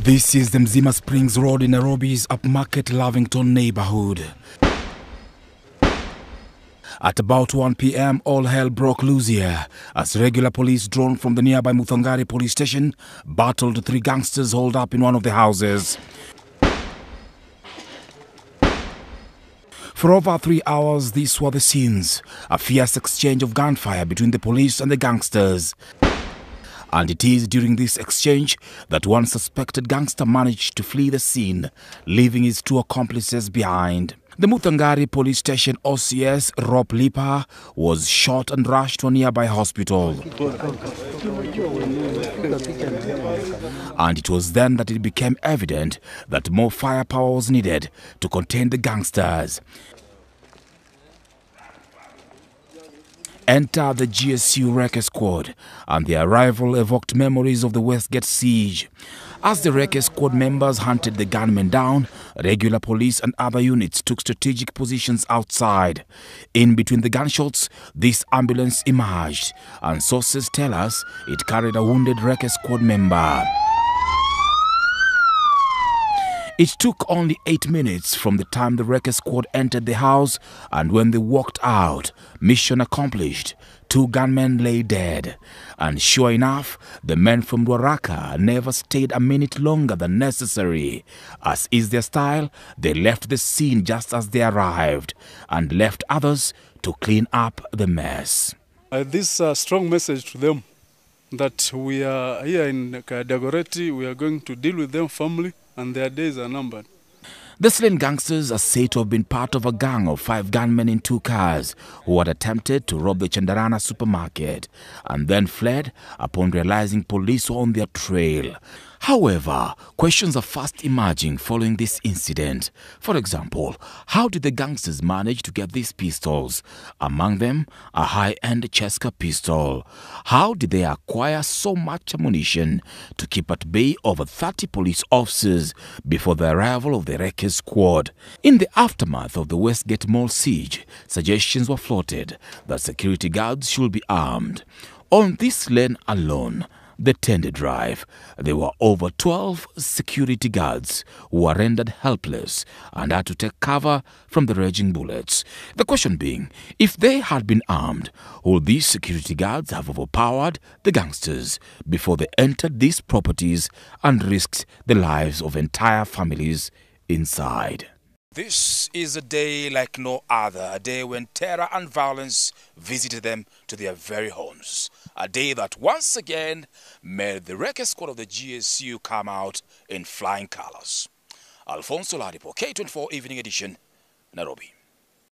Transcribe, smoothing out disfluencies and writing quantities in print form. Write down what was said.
This is the Mzima Springs Road in Nairobi's upmarket Lavington neighborhood. At about 1 p.m., all hell broke loose here as regular police drawn from the nearby Muthangari police station battled three gangsters holed up in one of the houses. For over 3 hours, these were the scenes, a fierce exchange of gunfire between the police and the gangsters. And it is during this exchange that one suspected gangster managed to flee the scene, leaving his two accomplices behind. The Muthangari police station OCS Rob Lipa was shot and rushed to a nearby hospital. And it was then that it became evident that more firepower was needed to contain the gangsters. Enter the GSU Wrecker Squad, and their arrival evoked memories of the Westgate siege. As the Wrecker Squad members hunted the gunmen down, regular police and other units took strategic positions outside. In between the gunshots, this ambulance emerged, and sources tell us it carried a wounded Wrecker Squad member. It took only 8 minutes from the time the Wrecker Squad entered the house, and when they walked out, mission accomplished. 2 gunmen lay dead. And sure enough, the men from Ruaraka never stayed a minute longer than necessary. As is their style, they left the scene just as they arrived, and left others to clean up the mess. This is a strong message to them that we are here in Dagoretti, we are going to deal with them firmly, and their days are numbered. The slain gangsters are said to have been part of a gang of 5 gunmen in 2 cars who had attempted to rob the Chandarana supermarket and then fled upon realizing police were on their trail. However, questions are fast emerging following this incident. For example, how did the gangsters manage to get these pistols? Among them, a high-end Cheska pistol. How did they acquire so much ammunition to keep at bay over 30 police officers before the arrival of the Wrecker Squad? In the aftermath of the Westgate Mall siege, suggestions were floated that security guards should be armed. On this lane alone, the Tender Drive, there were over 12 security guards who were rendered helpless and had to take cover from the raging bullets. The question being, if they had been armed, would these security guards have overpowered the gangsters before they entered these properties and risked the lives of entire families inside? This is a day like no other, a day when terror and violence visited them to their very homes. A day that once again made the Wrecker Squad of the GSU come out in flying colors. Alfonso Ladipo, K24 Evening Edition, Nairobi.